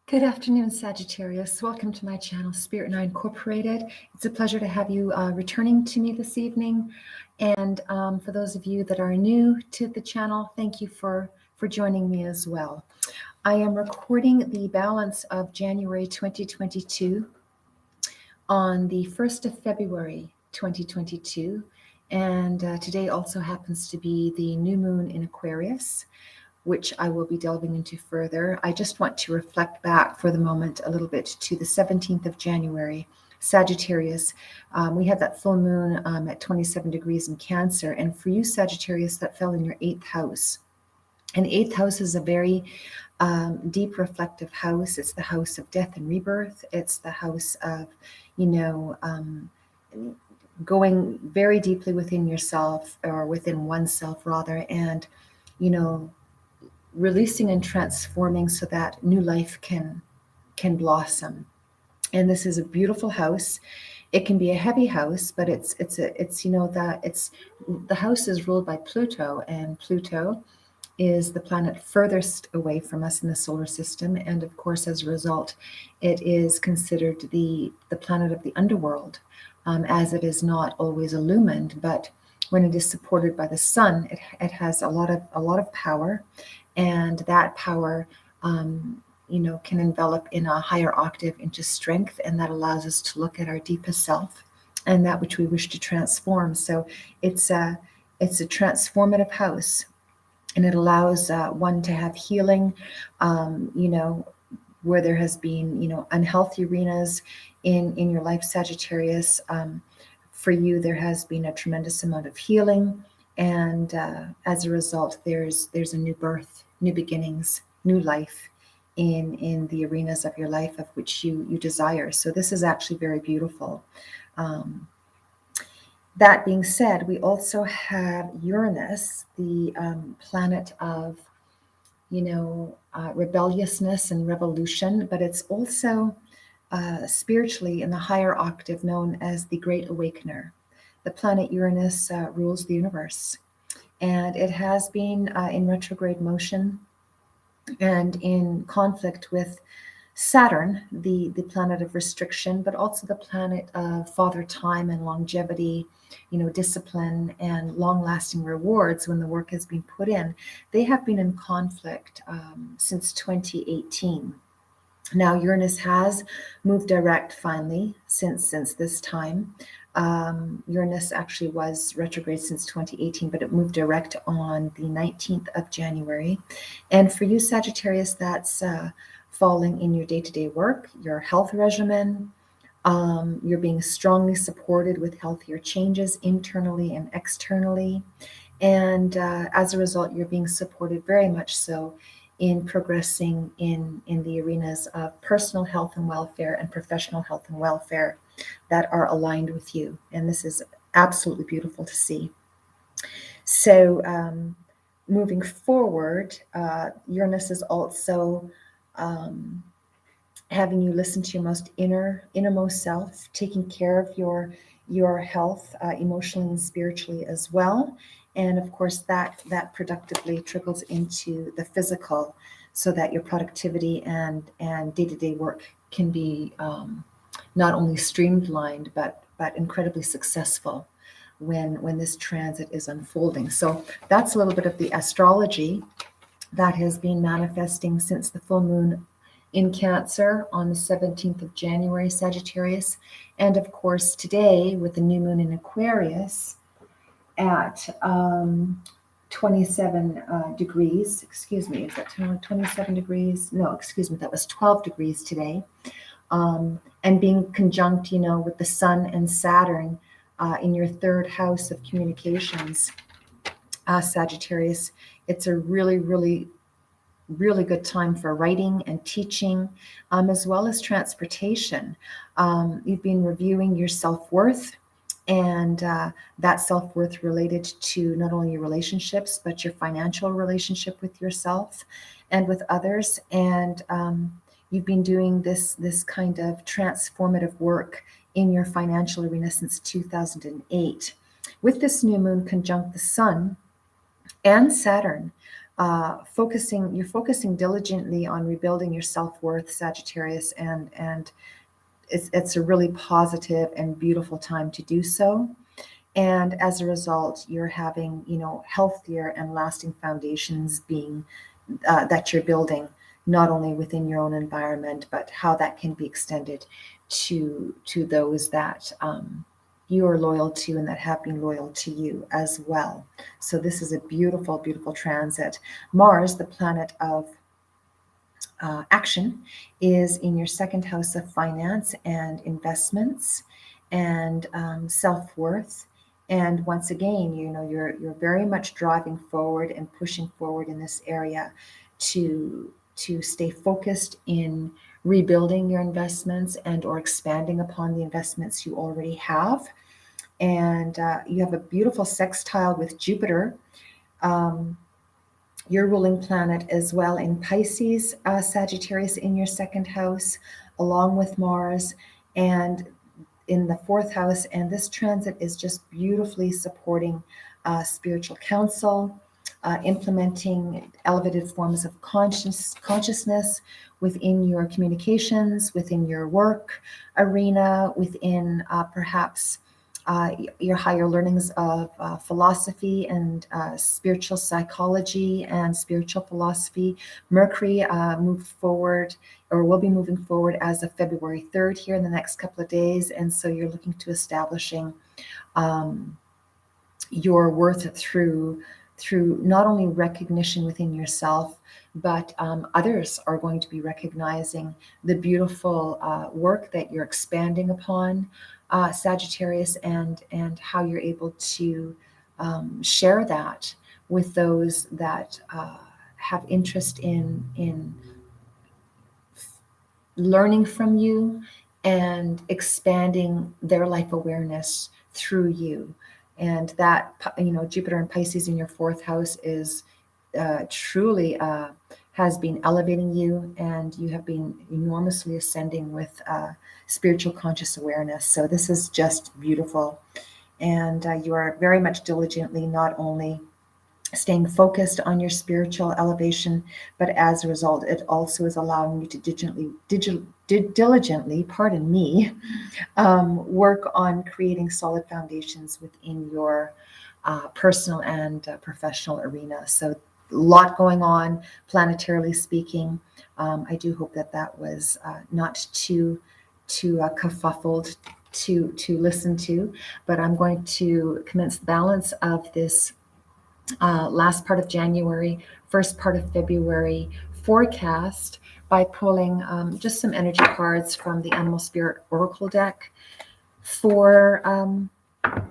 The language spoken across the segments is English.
Good afternoon, Sagittarius. Welcome to my channel, Spirit Now Incorporated. It's a pleasure to have you returning to me this evening. And for those of you that are new to the channel, thank you for joining me as well. I am recording the balance of January 2022 on the 1st of February 2022. And today also happens to be the new moon in Aquarius, which I will be delving into further. I just want to reflect back for the moment a little bit to the 17th of January, Sagittarius. We had that full moon at 27 degrees in Cancer. And for you, Sagittarius, that fell in your 8th house. And 8th house is a very deep reflective house. It's the house of death and rebirth. It's the house of, going very deeply within yourself, or within oneself rather, and, releasing and transforming so that new life can blossom. And this is a beautiful house. It can be a heavy house, but it's the house is ruled by Pluto, and Pluto is the planet furthest away from us in the solar system. And of course, as a result, it is considered the planet of the underworld, as it is not always illumined, but when it is supported by the sun, it has a lot of power, and that power, can envelop in a higher octave into strength, and that allows us to look at our deepest self and that which we wish to transform. So it's a transformative house, and it allows one to have healing, where there has been, unhealthy arenas in your life, Sagittarius. For you, there has been a tremendous amount of healing, and as a result, there's a new birth, new beginnings, new life in the arenas of your life of which you desire. So this is actually very beautiful. That being said, we also have Uranus, the planet of rebelliousness and revolution, but it's also spiritually in the higher octave known as the Great Awakener. The planet Uranus rules the universe, and it has been in retrograde motion and in conflict with Saturn, the planet of restriction, but also the planet of father time and longevity, discipline and long-lasting rewards when the work has been put in. They have been in conflict since 2018. Now Uranus has moved direct finally since this time. Uranus actually was retrograde since 2018, but it moved direct on the 19th of January. And for you, Sagittarius, that's falling in your day-to-day work, your health regimen. You're being strongly supported with healthier changes internally and externally. And as a result, you're being supported very much so in progressing in the arenas of personal health and welfare and professional health and welfare that are aligned with you. And this is absolutely beautiful to see. So moving forward, Uranus is also having you listen to your most innermost self, taking care of your health emotionally and spiritually as well. And of course, that productively trickles into the physical, so that your productivity and day-to-day work can be not only streamlined, but incredibly successful when this transit is unfolding. So that's a little bit of the astrology that has been manifesting since the full moon in Cancer on the 17th of January, Sagittarius. And of course, today with the new moon in Aquarius at 27 degrees, excuse me, is that 27 degrees? No, excuse me, that was 12 degrees today. And being conjunct, with the Sun and Saturn in your third house of communications, Sagittarius, it's a really, really, really good time for writing and teaching, as well as transportation. You've been reviewing your self-worth, and that self-worth related to not only your relationships, but your financial relationship with yourself and with others. And you've been doing this kind of transformative work in your financial arena since 2008. With this new moon conjunct the Sun and Saturn, you're focusing diligently on rebuilding your self-worth, Sagittarius, and it's a really positive and beautiful time to do so. And as a result, you're having, healthier and lasting foundations being that you're building, not only within your own environment, but how that can be extended to those that you are loyal to and that have been loyal to you as well. So this is a beautiful, beautiful transit. Mars, the planet of action, is in your second house of finance and investments and self-worth. And once again, you're very much driving forward and pushing forward in this area to stay focused in rebuilding your investments and or expanding upon the investments you already have. And you have a beautiful sextile with Jupiter, your ruling planet as well in Pisces, Sagittarius in your second house, along with Mars and in the fourth house. And this transit is just beautifully supporting spiritual counsel, implementing elevated forms of consciousness within your communications, within your work arena, within perhaps your higher learnings of philosophy and spiritual psychology and spiritual philosophy. Mercury moved forward, or will be moving forward as of February 3rd here in the next couple of days. And so you're looking to establishing your worth through not only recognition within yourself, but others are going to be recognizing the beautiful work that you're expanding upon, Sagittarius, and how you're able to share that with those that have interest in learning from you and expanding their life awareness through you. And that, Jupiter and Pisces in your fourth house is truly has been elevating you, and you have been enormously ascending with spiritual conscious awareness. So this is just beautiful. And you are very much diligently not only staying focused on your spiritual elevation, but as a result, it also is allowing you to diligently, pardon me, work on creating solid foundations within your personal and professional arena. So a lot going on, planetarily speaking. I do hope that was not too kerfuffled to listen to, but I'm going to commence the balance of this last part of January, first part of February forecast by pulling just some energy cards from the Animal Spirit Oracle deck for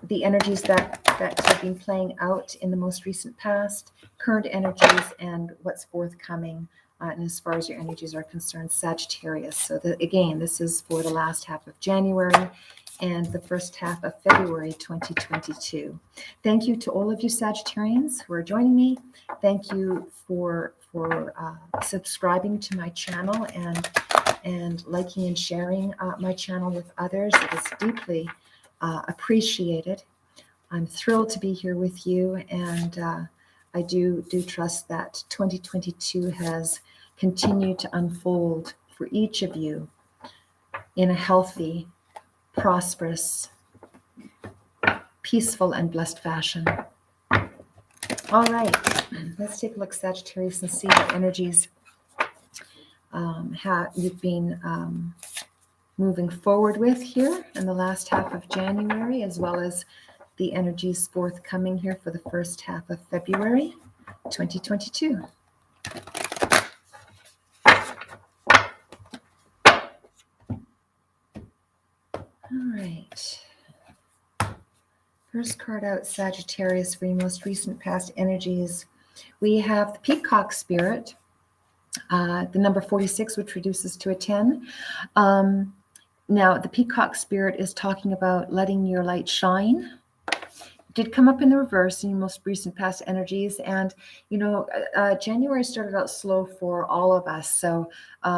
the energies that have been playing out in the most recent past, current energies, and what's forthcoming. And as far as your energies are concerned, Sagittarius. So again, this is for the last half of January and the first half of February 2022. Thank you to all of you Sagittarians who are joining me. Thank you for subscribing to my channel and liking and sharing my channel with others. It is deeply appreciated. I'm thrilled to be here with you, and I do trust that 2022 has continued to unfold for each of you in a healthy, prosperous, peaceful, and blessed fashion. All right, let's take a look, Sagittarius, and see what energies you've been moving forward with here in the last half of January, as well as the energies forthcoming here for the first half of February 2022. All right. First card out, Sagittarius, for your most recent past energies. We have the Peacock Spirit, the number 46, which reduces to a 10. Now, the Peacock Spirit is talking about letting your light shine. Did come up in the reverse in your most recent past energies. And, January started out slow for all of us. So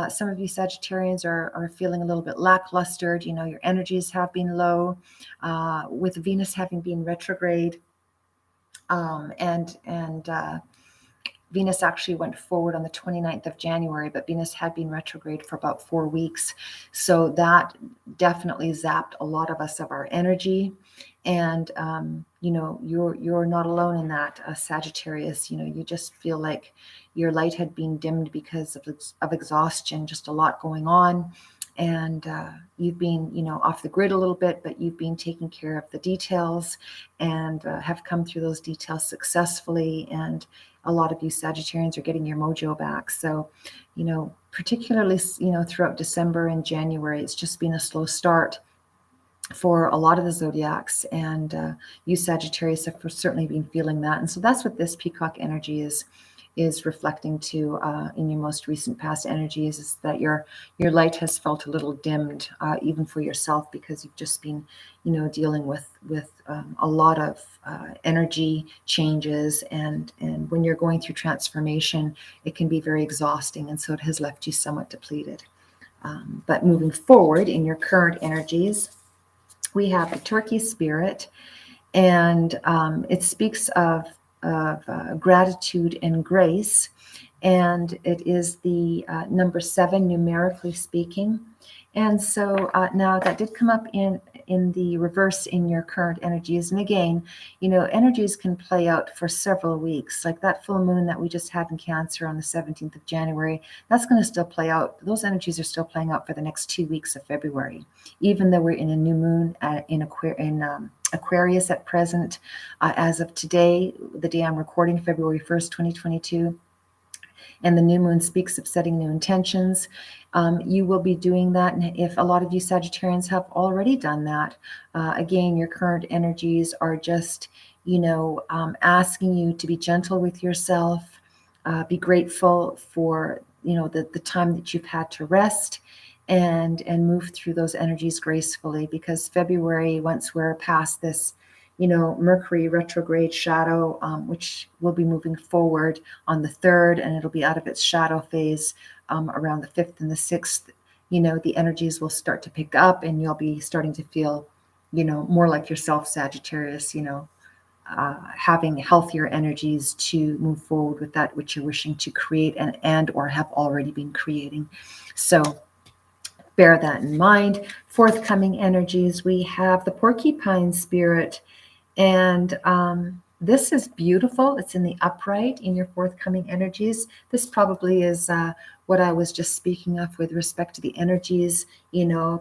some of you Sagittarians are feeling a little bit lackluster. Your energies have been low with Venus having been retrograde. And Venus actually went forward on the 29th of January, but Venus had been retrograde for about 4 weeks. So that definitely zapped a lot of us of our energy. And, you're not alone in that, Sagittarius. You just feel like your light had been dimmed because of exhaustion, just a lot going on. And you've been, off the grid a little bit, but you've been taking care of the details and have come through those details successfully. And a lot of you Sagittarians are getting your mojo back. So, particularly, throughout December and January, it's just been a slow start for a lot of the zodiacs, and you Sagittarius have certainly been feeling that. And so that's what this peacock energy is reflecting to in your most recent past energies, is that your light has felt a little dimmed, even for yourself, because you've just been dealing with a lot of energy changes, and when you're going through transformation, it can be very exhausting, and so it has left you somewhat depleted. But moving forward in your current energies, we have the Turkey spirit, and it speaks of gratitude and grace, and it is the number 7 numerically speaking. And so now that did come up in the reverse in your current energies. And again, energies can play out for several weeks. Like that full moon that we just had in Cancer on the 17th of January, that's going to still play out. Those energies are still playing out for the next 2 weeks of February, even though we're in a new moon in Aquarius at present. As of today, the day I'm recording, February 1st, 2022, and the new moon speaks of setting new intentions. You will be doing that. And if a lot of you Sagittarians have already done that, again, your current energies are just, asking you to be gentle with yourself, be grateful for, the time that you've had to rest, and move through those energies gracefully, because February, once we're past this, Mercury retrograde shadow, which will be moving forward on the 3rd, and it'll be out of its shadow phase around the 5th and the 6th, the energies will start to pick up, and you'll be starting to feel, more like yourself, Sagittarius, having healthier energies to move forward with that which you're wishing to create and or have already been creating. So bear that in mind. Forthcoming energies, we have the porcupine spirit. And this is beautiful. It's in the upright in your forthcoming energies. This probably is what I was just speaking of with respect to the energies,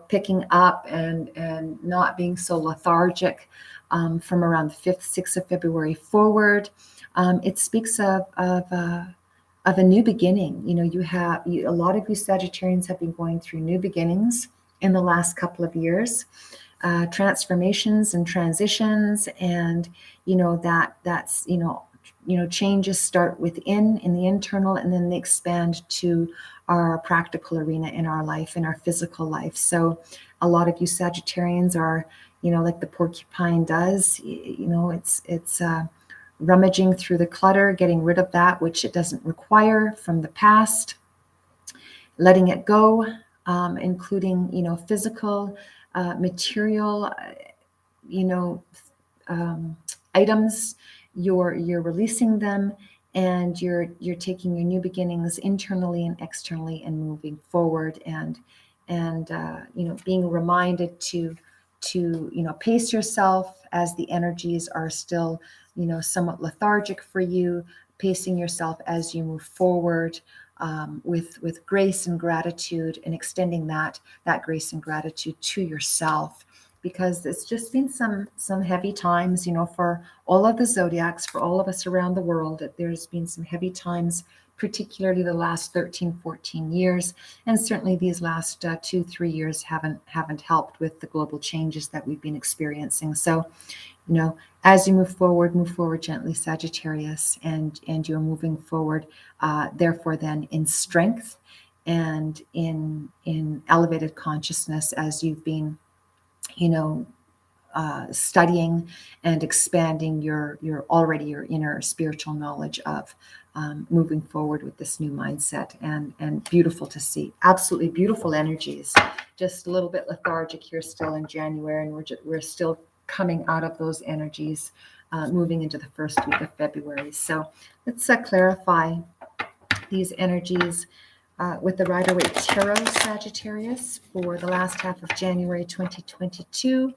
picking up and not being so lethargic from around the 5th, 6th of February forward. It speaks of a new beginning. A lot of you Sagittarians have been going through new beginnings in the last couple of years. Transformations and transitions, and that's changes start within, in the internal, and then they expand to our practical arena in our life, in our physical life. So a lot of you Sagittarians are, like the porcupine does, it's rummaging through the clutter, getting rid of that which it doesn't require from the past, letting it go, including physical, material, items. You're releasing them, and you're taking your new beginnings internally and externally and moving forward, and being reminded to pace yourself as the energies are still somewhat lethargic for you, pacing yourself as you move forward, with grace and gratitude, and extending that grace and gratitude to yourself, because it's just been some heavy times, for all of the zodiacs, for all of us around the world. There's been some heavy times, particularly the last 13, 14 years, and certainly these last 2-3 years haven't helped with the global changes that we've been experiencing. So, as you move forward gently, Sagittarius, and you're moving forward, therefore then in strength and in elevated consciousness, as you've been, studying and expanding your inner spiritual knowledge of moving forward with this new mindset, and beautiful to see. Absolutely beautiful energies. Just a little bit lethargic here still in January, and we're still coming out of those energies moving into the first week of February. So let's clarify these energies with the Rider-Waite Tarot, Sagittarius, for the last half of January 2022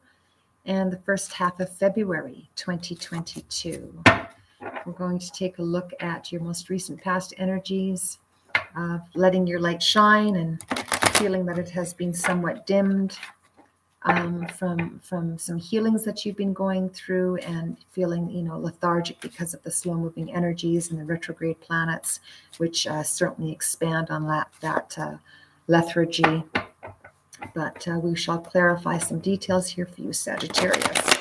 and the first half of February 2022. We're going to take a look at your most recent past energies of letting your light shine and feeling that it has been somewhat dimmed from some healings that you've been going through, and feeling lethargic because of the slow moving energies and the retrograde planets, which certainly expand on that lethargy. But we shall clarify some details here for you, Sagittarius.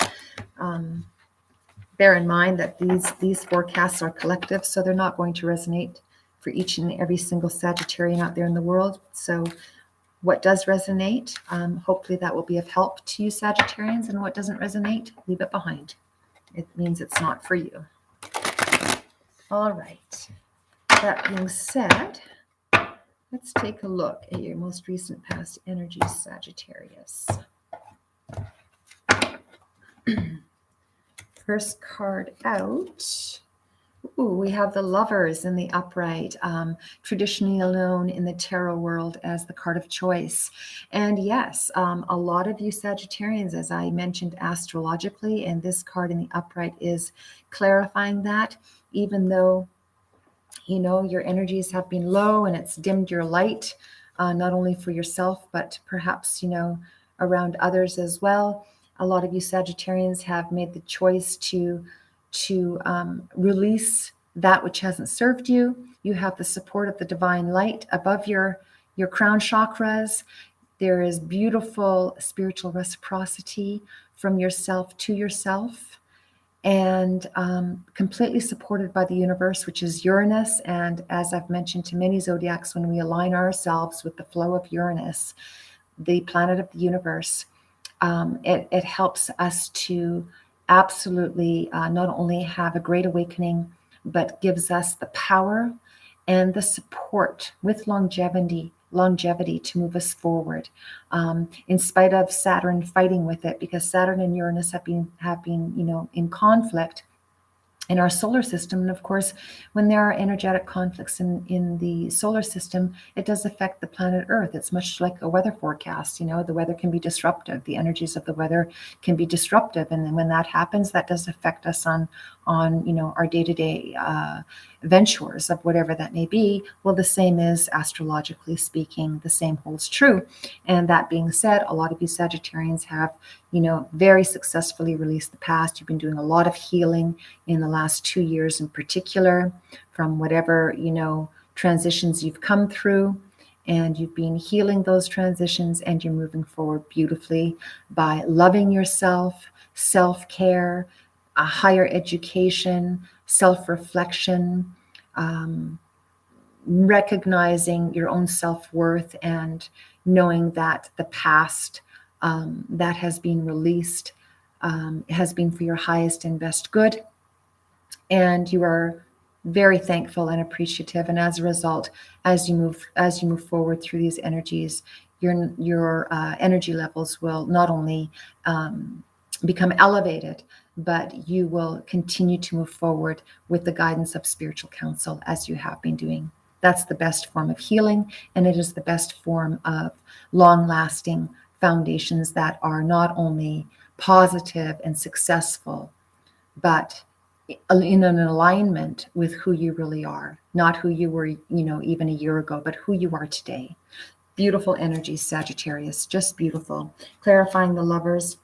Bear in mind that these forecasts are collective, so they're not going to resonate for each and every single Sagittarian out there in the world. So what does resonate, hopefully that will be of help to you, Sagittarians, and what doesn't resonate, leave it behind. It means it's not for you. All right. That being said, let's take a look at your most recent past energies, Sagittarius. First card out. Ooh, we have the Lovers in the upright, traditionally known in the tarot world as the card of choice. And yes, a lot of you Sagittarians, as I mentioned astrologically, and this card in the upright is clarifying that, even though your energies have been low and it's dimmed your light, not only for yourself, but perhaps, around others as well. A lot of you Sagittarians have made the choice to release that which hasn't served you. You have the support of the divine light above your crown chakras. There is beautiful spiritual reciprocity from yourself to yourself, and completely supported by the universe, which is Uranus. And as I've mentioned to many zodiacs, when we align ourselves with the flow of Uranus, the planet of the universe, it helps us to absolutely not only have a great awakening, but gives us the power and the support with longevity to move us forward, in spite of Saturn fighting with it, because Saturn and Uranus have been in conflict in our solar system. And of course, when there are energetic conflicts in the solar system, it does affect the planet Earth. It's much like a weather forecast. The weather can be disruptive. The energies of the weather can be disruptive. And then when that happens, that does affect us on our day-to-day ventures of whatever that may be. Well, the same is, astrologically speaking, the same holds true. And that being said, a lot of you Sagittarians have very successfully released the past. You've been doing a lot of healing in the last 2 years in particular, from whatever, transitions you've come through, and you've been healing those transitions, and you're moving forward beautifully by loving yourself, self-care, a higher education, self-reflection, recognizing your own self-worth, and knowing that the past that has been released has been for your highest and best good. And you are very thankful and appreciative. And as a result, as you move forward through these energies, your energy levels will not only become elevated, but you will continue to move forward with the guidance of spiritual counsel, as you have been doing. That's the best form of healing, and it is the best form of long-lasting foundations that are not only positive and successful, but in an alignment with who you really are, not who you were, even a year ago, but who you are today. Beautiful energy, Sagittarius, just beautiful. Clarifying the Lovers,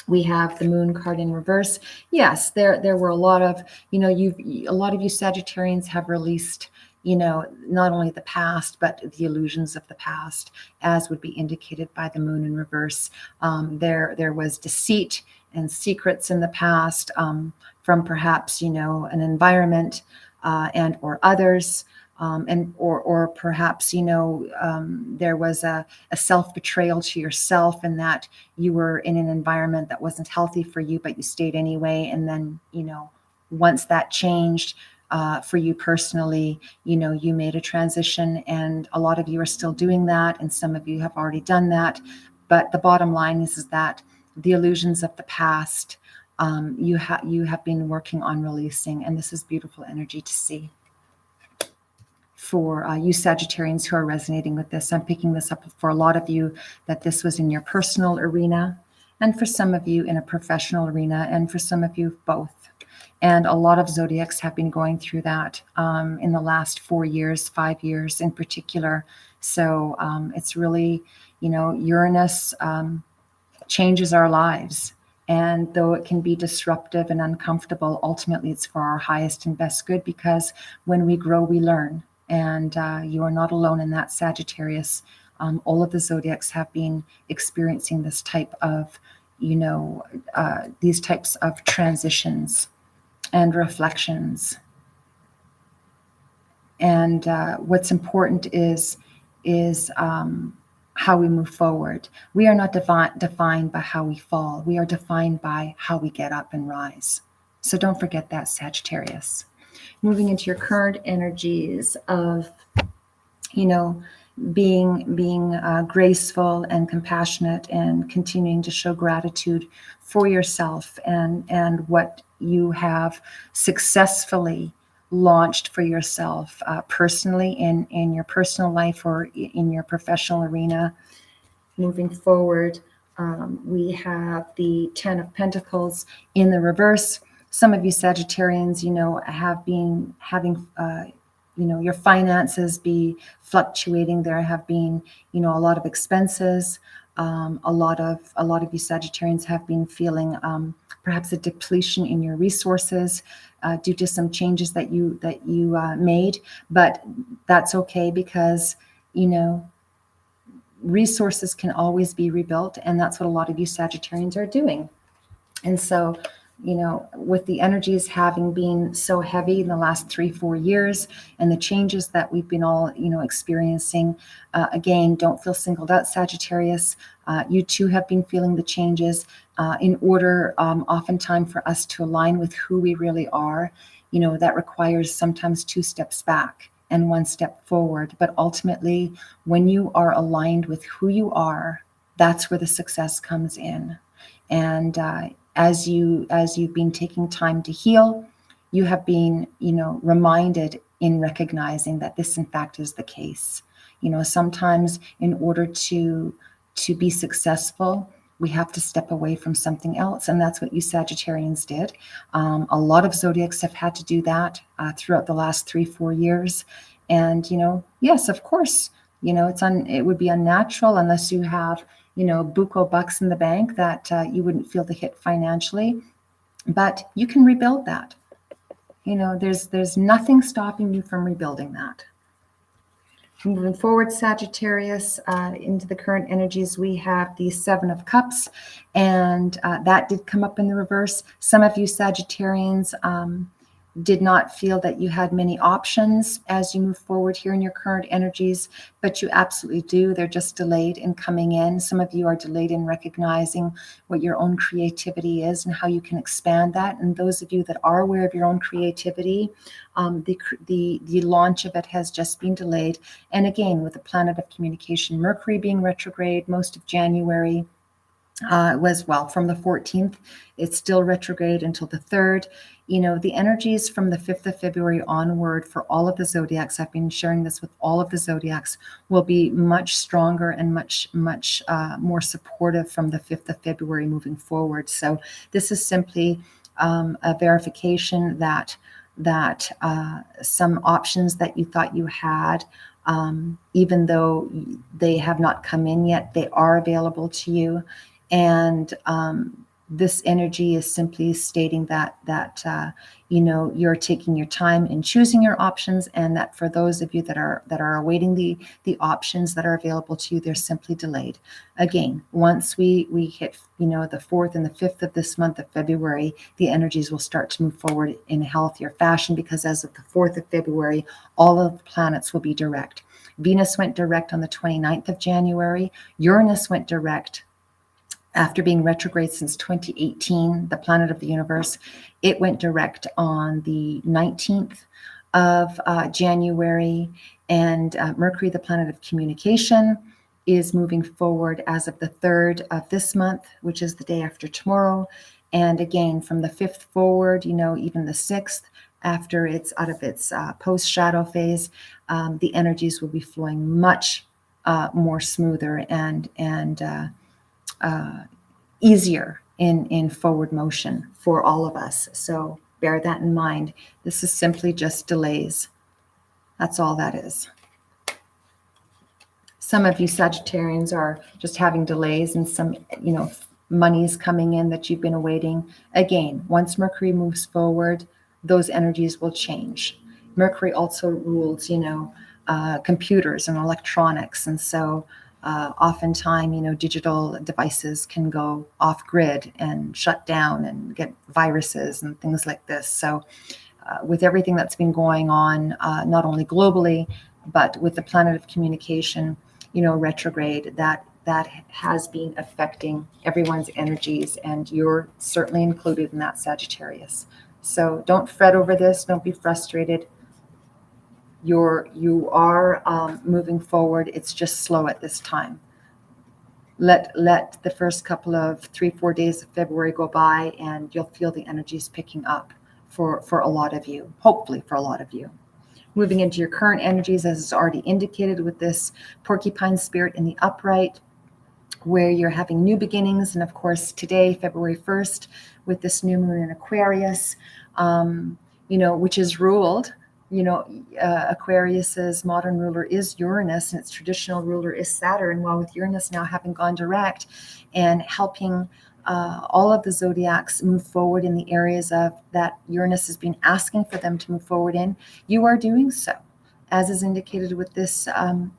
we have the Moon card in reverse. Yes, there were a lot of, a lot of you Sagittarians have released, not only the past, but the illusions of the past, as would be indicated by the Moon in reverse. There was deceit and secrets in the past, from perhaps, an environment and or others. Or perhaps, there was a self-betrayal to yourself, and that you were in an environment that wasn't healthy for you, but you stayed anyway. And then, once that changed for you personally, you made a transition, and a lot of you are still doing that, and some of you have already done that. But the bottom line is that the illusions of the past you have been working on releasing, and this is beautiful energy to see. For you Sagittarians who are resonating with this, I'm picking this up for a lot of you that this was in your personal arena, and for some of you in a professional arena, and for some of you both. And a lot of zodiacs have been going through that in the last 4 years, 5 years in particular. So it's really, Uranus changes our lives. And though it can be disruptive and uncomfortable, ultimately it's for our highest and best good, because when we grow, we learn. And you are not alone in that, Sagittarius. All of the zodiacs have been experiencing this type of, these types of transitions and reflections. And what's important is how we move forward. We are not defined by how we fall. We are defined by how we get up and rise. So don't forget that, Sagittarius. Moving into your current energies of, being graceful and compassionate, and continuing to show gratitude for yourself and what you have successfully launched for yourself personally in your personal life or in your professional arena. Moving forward, we have the 10 of Pentacles in the reverse. Some of you Sagittarians, have been having, your finances be fluctuating. There have been, a lot of expenses. A lot of you Sagittarians have been feeling perhaps a depletion in your resources due to some changes that you made. But that's okay, because, resources can always be rebuilt, and that's what a lot of you Sagittarians are doing. And so, with the energies having been so heavy in the last 3-4 years, and the changes that we've been all, experiencing, again, don't feel singled out, Sagittarius. You too have been feeling the changes in order, oftentimes, for us to align with who we really are. That requires sometimes 2 steps back and 1 step forward. But ultimately, when you are aligned with who you are, that's where the success comes in. And as you've been taking time to heal, you have been, reminded in recognizing that this in fact is the case. Sometimes in order to be successful, we have to step away from something else. And that's what you Sagittarians did. A lot of zodiacs have had to do that throughout the last 3-4 years. And, yes, of course, it would be unnatural unless you have, buco bucks in the bank that you wouldn't feel the hit financially. But you can rebuild that. There's nothing stopping you from rebuilding that. Moving forward, Sagittarius, into the current energies, we have the 7 of Cups, and that did come up in the reverse. Some of you Sagittarians did not feel that you had many options as you move forward here in your current energies, but you absolutely do. They're just delayed in coming in. Some of you are delayed in recognizing what your own creativity is and how you can expand that. And those of you that are aware of your own creativity, the launch of it has just been delayed. And again, with the planet of communication, Mercury being retrograde most of January, from the 14th, it's still retrograde until the 3rd. The energies from the 5th of February onward for all of the zodiacs, I've been sharing this with all of the zodiacs, will be much stronger and much more supportive from the 5th of February moving forward. So this is simply a verification that some options that you thought you had, even though they have not come in yet, they are available to you. And this energy is simply stating that you're taking your time in choosing your options, and that for those of you that are awaiting the options that are available to you, they're simply delayed. Again, once we hit the 4th and the 5th of this month of February, the energies will start to move forward in a healthier fashion, because as of the 4th of February, all of the planets will be direct. Venus went direct on the 29th of January. Uranus went direct after being retrograde since 2018, the planet of the universe. It went direct on the 19th of January. And Mercury, the planet of communication, is moving forward as of the 3rd of this month, which is the day after tomorrow. And again, from the 5th forward, even the 6th, after it's out of its post-shadow phase, the energies will be flowing much more smoother and easier in forward motion for all of us. So bear that in mind. This is simply just delays. That's all that is. Some of you Sagittarians are just having delays and some, money is coming in that you've been awaiting. Again, once Mercury moves forward, those energies will change. Mercury also rules, computers and electronics. And so oftentimes, digital devices can go off grid and shut down and get viruses and things like this. So with everything that's been going on, not only globally, but with the planet of communication, retrograde, that has been affecting everyone's energies, and you're certainly included in that, Sagittarius. So don't fret over this. Don't be frustrated. You are moving forward. It's just slow at this time. Let the first couple of 3-4 days of February go by, and you'll feel the energies picking up for a lot of you, hopefully for a lot of you. Moving into your current energies, as is already indicated with this porcupine spirit in the upright, where you're having new beginnings. And of course, today, February 1st, with this new moon in Aquarius, which is ruled, Aquarius's modern ruler is Uranus, and its traditional ruler is Saturn. While with Uranus now having gone direct and helping all of the zodiacs move forward in the areas of that Uranus has been asking for them to move forward in, you are doing so, as is indicated with this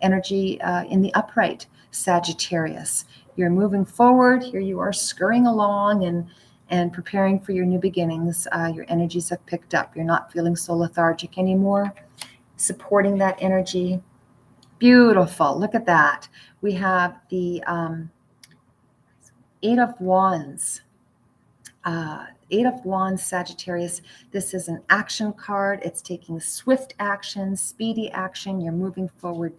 energy in the upright, Sagittarius. You're moving forward. Here you are scurrying along and preparing for your new beginnings. Your energies have picked up. You're not feeling so lethargic anymore. Supporting that energy. Beautiful. Look at that. We have the 8 of Wands. 8 of Wands, Sagittarius. This is an action card. It's taking swift action, speedy action. You're moving forward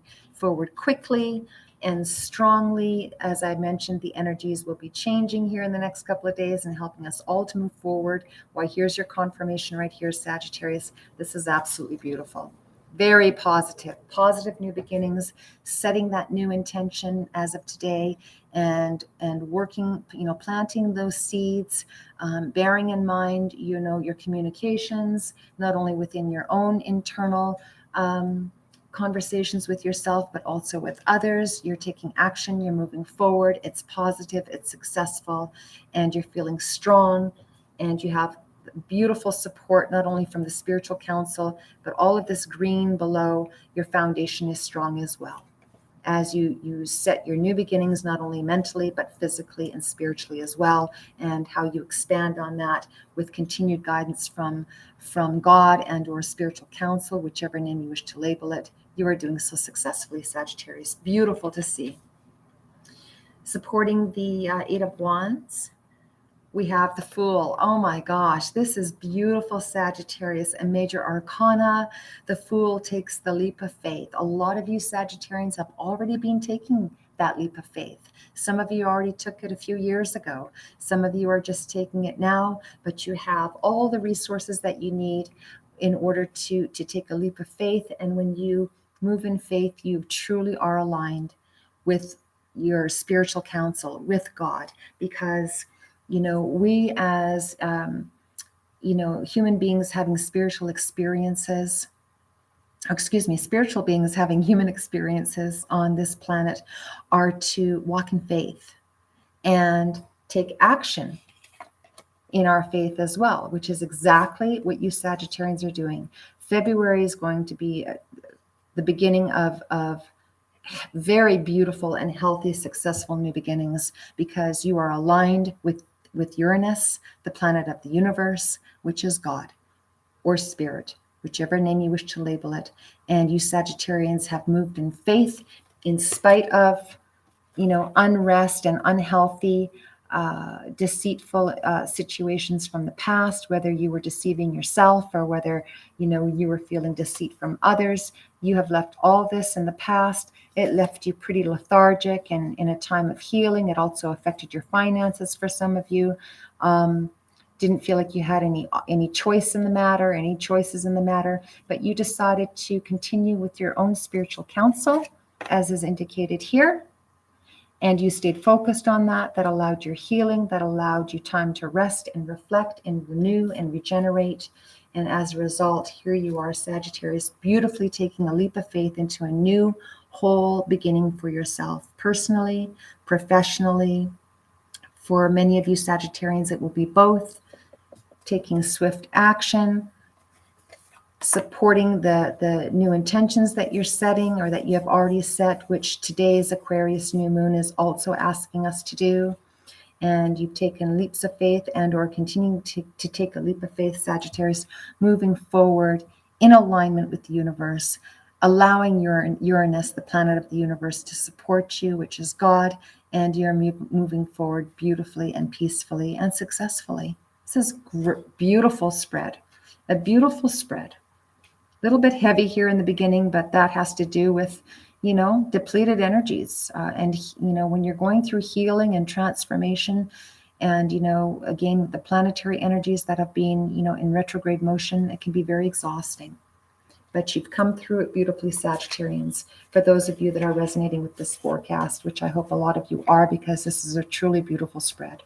quickly and strongly. As I mentioned, the energies will be changing here in the next couple of days and helping us all to move forward. Why, here's your confirmation right here, Sagittarius. This is absolutely beautiful. Very positive new beginnings, setting that new intention as of today, and working, planting those seeds, bearing in mind, your communications, not only within your own internal conversations with yourself, but also with others. You're taking action, you're moving forward. It's positive, it's successful, and you're feeling strong, and you have beautiful support, not only from the spiritual council, but all of this green below. Your foundation is strong as well, as you set your new beginnings, not only mentally, but physically and spiritually as well, and how you expand on that with continued guidance from God and or spiritual council, whichever name you wish to label it. You are doing so successfully, Sagittarius. Beautiful to see. Supporting the 8 of Wands, we have the Fool. Oh my gosh, this is beautiful, Sagittarius, a major arcana. The Fool takes the leap of faith. A lot of you Sagittarians have already been taking that leap of faith. Some of you already took it a few years ago. Some of you are just taking it now, but you have all the resources that you need in order to take a leap of faith. And when you move in faith, you truly are aligned with your spiritual counsel, with God, because we as, human beings having spiritual experiences, spiritual beings having human experiences on this planet are to walk in faith and take action in our faith as well, which is exactly what you Sagittarians are doing. February is going to be the beginning of very beautiful and healthy, successful new beginnings, because you are aligned with Uranus, the planet of the universe, which is God or spirit, whichever name you wish to label it. And you Sagittarians have moved in faith in spite of, unrest and unhealthy, deceitful situations from the past, whether you were deceiving yourself or whether, you were feeling deceit from others. You have left all this in the past. It left you pretty lethargic and in a time of healing. It also affected your finances for some of you. didn't feel like you had any choice in the matter, any choices in the matter, but you decided to continue with your own spiritual counsel, as is indicated here. And you stayed focused on that. That allowed your healing, that allowed you time to rest and reflect and renew and regenerate. And as a result, here you are, Sagittarius, beautifully taking a leap of faith into a new, whole beginning for yourself, personally, professionally. For many of you Sagittarians, it will be both. Taking swift action, supporting the new intentions that you're setting or that you have already set, which today's Aquarius new moon is also asking us to do. And you've taken leaps of faith and or continuing to take a leap of faith, Sagittarius, moving forward in alignment with the universe, allowing Uranus, the planet of the universe, to support you, which is God, and you're moving forward beautifully and peacefully and successfully. This is beautiful spread, a beautiful spread. A little bit heavy here in the beginning, but that has to do with, depleted energies. And, when you're going through healing and transformation and, again, with the planetary energies that have been, in retrograde motion, it can be very exhausting. But you've come through it beautifully, Sagittarians, for those of you that are resonating with this forecast, which I hope a lot of you are, because this is a truly beautiful spread.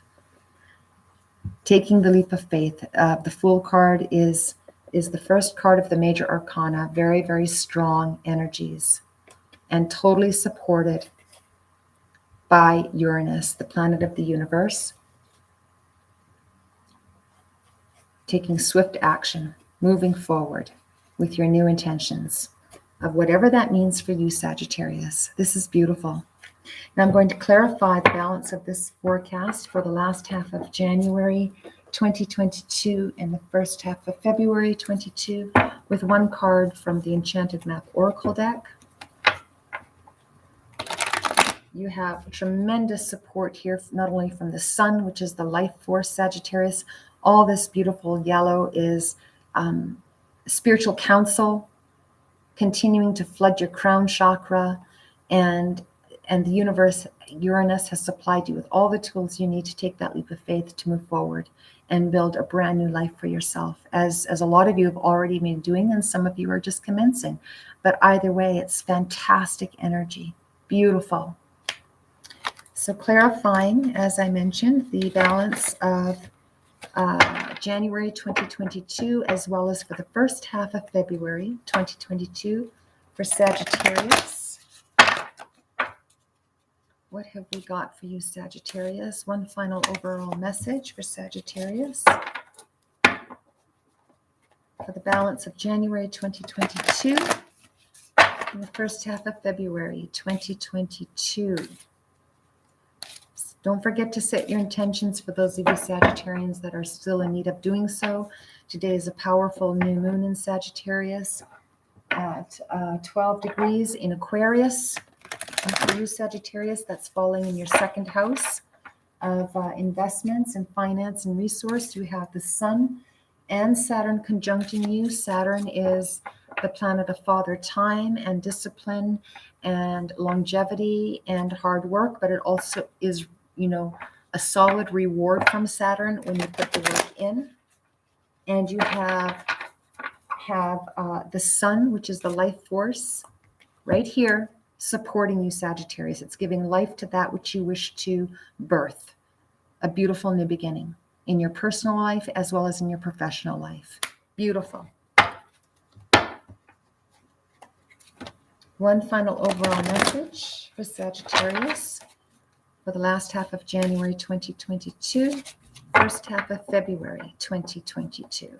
Taking the leap of faith. The Fool card is the first card of the major arcana. Very, very strong energies and totally supported by Uranus, the planet of the universe. Taking swift action, moving forward with your new intentions of whatever that means for you, Sagittarius. This is beautiful. Now I'm going to clarify the balance of this forecast for the last half of January 2022 and the first half of February 22 with one card from the Enchanted Map Oracle deck. You have tremendous support here, not only from the sun, which is the life force, Sagittarius. All this beautiful yellow is spiritual counsel, continuing to flood your crown chakra, and the universe, Uranus, has supplied you with all the tools you need to take that leap of faith to move forward and build a brand new life for yourself, as a lot of you have already been doing, and some of you are just commencing. But either way, it's fantastic energy. Beautiful. So clarifying, as I mentioned, the balance of January 2022, as well as for the first half of February 2022 for Sagittarius. What have we got for you, Sagittarius? One final overall message for Sagittarius for the balance of January 2022 and the first half of February 2022. Don't forget to set your intentions for those of you Sagittarians that are still in need of doing so. Today is a powerful new moon in Sagittarius at 12 degrees in Aquarius. And for you Sagittarius, that's falling in your second house of investments and finance and resource. You have the Sun and Saturn conjuncting you. Saturn is the planet of father time and discipline and longevity and hard work, but it also is a solid reward from Saturn when you put the work in. And you have the sun, which is the life force, right here, supporting you, Sagittarius. It's giving life to that which you wish to birth. A beautiful new beginning in your personal life as well as in your professional life. Beautiful. One final overall message for Sagittarius for the last half of January 2022, first half of February 2022.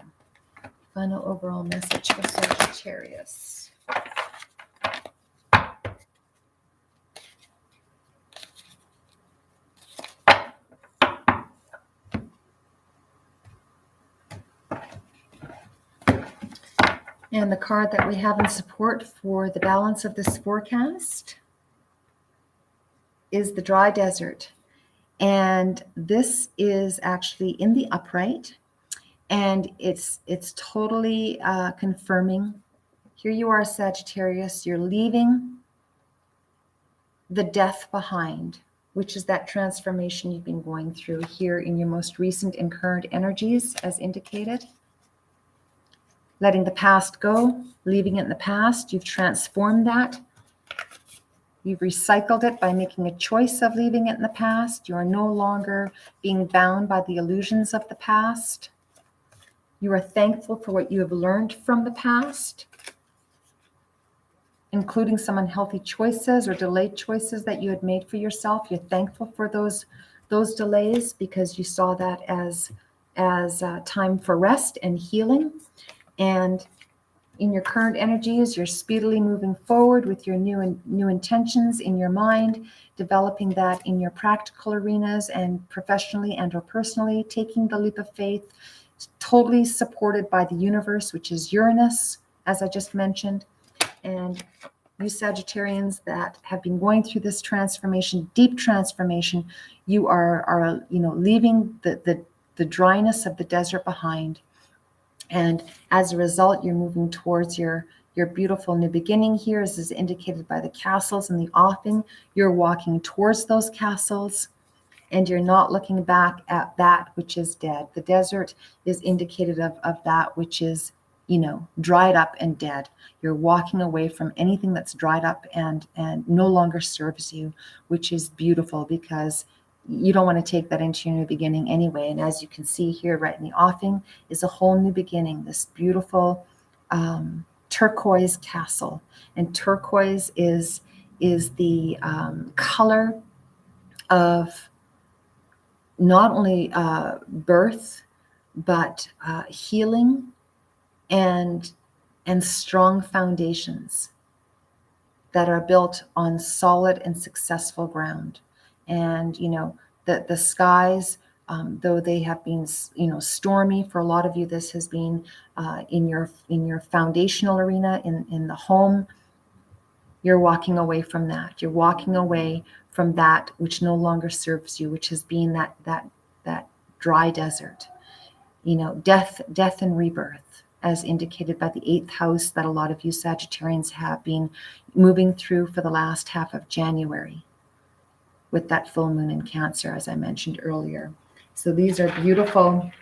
Final overall message for Sagittarius. And the card that we have in support for the balance of this forecast is the dry desert. And this is actually in the upright, and it's totally confirming. Here you are, Sagittarius, you're leaving the death behind. which is that transformation you've been going through here in your most recent and current energies, as indicated. Letting the past go, leaving it in the past. You've transformed that. You've recycled it by making a choice of leaving it in the past. You are no longer being bound by the illusions of the past. You are thankful for what you have learned from the past, including some unhealthy choices or delayed choices that you had made for yourself. You're thankful for those delays because you saw that as time for rest and healing. And in your current energies, you're speedily moving forward with your new intentions in your mind, developing that in your practical arenas and professionally and or personally, taking the leap of faith, totally supported by the universe, which is Uranus, as I just mentioned. And you Sagittarians that have been going through this transformation, deep transformation, you are leaving the dryness of the desert behind. And as a result, you're moving towards your beautiful new beginning here, as is indicated by the castles and the offing. You're walking towards those castles, and you're not looking back at that which is dead. The desert is indicated of that which is, dried up and dead. You're walking away from anything that's dried up and no longer serves you, which is beautiful because you don't want to take that into your new beginning anyway. And as you can see here, right in the offing, is a whole new beginning, this beautiful turquoise castle. And turquoise is the color of not only birth, but healing and strong foundations that are built on solid and successful ground. And the skies, though they have been stormy for a lot of you, this has been in your foundational arena in the home. You're walking away from that. You're walking away from that which no longer serves you, which has been that dry desert. Death and rebirth, as indicated by the 8th house that a lot of you Sagittarians have been moving through for the last half of January, with that full moon in Cancer, as I mentioned earlier. So these are beautiful.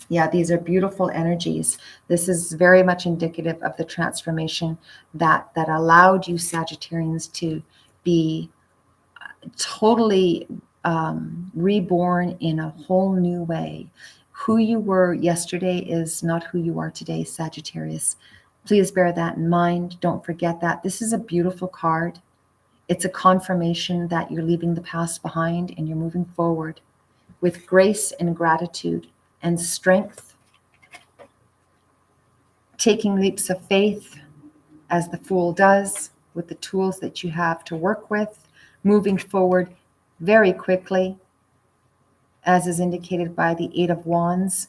Yeah, these are beautiful energies. This is very much indicative of the transformation that allowed you Sagittarians to be totally reborn in a whole new way. Who you were yesterday is not who you are today, Sagittarius. Please bear that in mind. Don't forget that. This is a beautiful card. It's a confirmation that you're leaving the past behind and you're moving forward with grace and gratitude and strength, taking leaps of faith as the Fool does with the tools that you have to work with, moving forward very quickly, as is indicated by the 8 of Wands,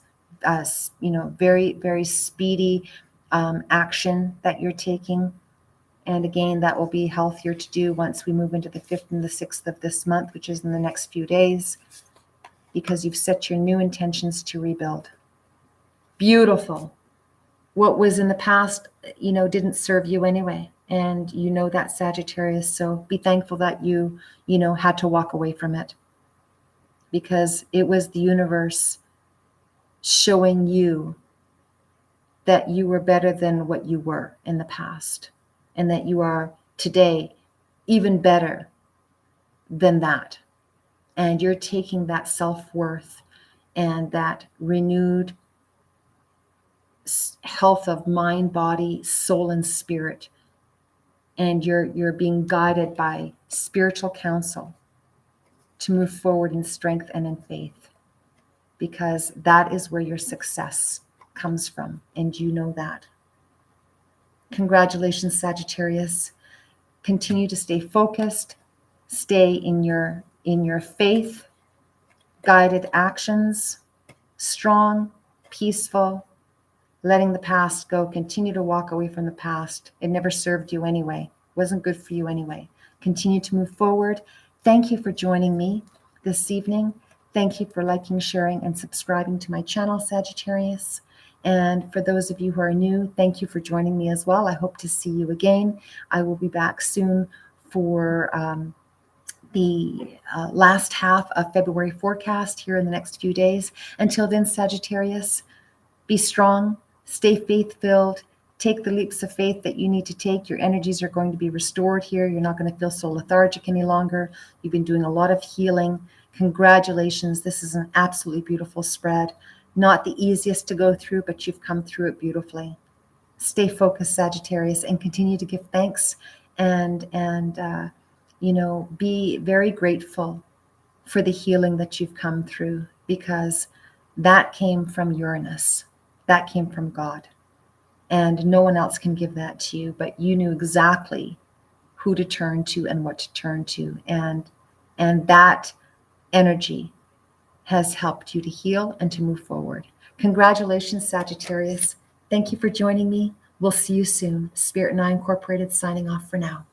very, very speedy action that you're taking. And again, that will be healthier to do once we move into the 5th and the 6th of this month, which is in the next few days, because you've set your new intentions to rebuild. Beautiful. What was in the past, didn't serve you anyway. And that, Sagittarius. So be thankful that you had to walk away from it, because it was the universe showing you that you were better than what you were in the past, and that you are today even better than that. And you're taking that self-worth and that renewed health of mind, body, soul, and spirit. And you're being guided by spiritual counsel to move forward in strength and in faith, because that is where your success comes from. And you know that. Congratulations, Sagittarius. Continue to stay focused, stay in your faith, guided actions, strong, peaceful, letting the past go. Continue to walk away from the past. It never served you anyway. It wasn't good for you anyway. Continue to move forward. Thank you for joining me this evening. Thank you for liking, sharing, and subscribing to my channel, Sagittarius. And for those of you who are new, thank you for joining me as well. I hope to see you again. I will be back soon for the last half of February forecast here in the next few days. Until then, Sagittarius, be strong, stay faith-filled, take the leaps of faith that you need to take. Your energies are going to be restored here. You're not going to feel so lethargic any longer. You've been doing a lot of healing. Congratulations. This is an absolutely beautiful spread. Not the easiest to go through, but you've come through it beautifully. Stay focused, Sagittarius, and continue to give thanks and be very grateful for the healing that you've come through, because that came from Uranus. That came from God. And no one else can give that to you, but you knew exactly who to turn to and what to turn to. And that energy has helped you to heal and to move forward. Congratulations, Sagittarius. Thank you for joining me. We'll see you soon. Spirit and I Incorporated signing off for now.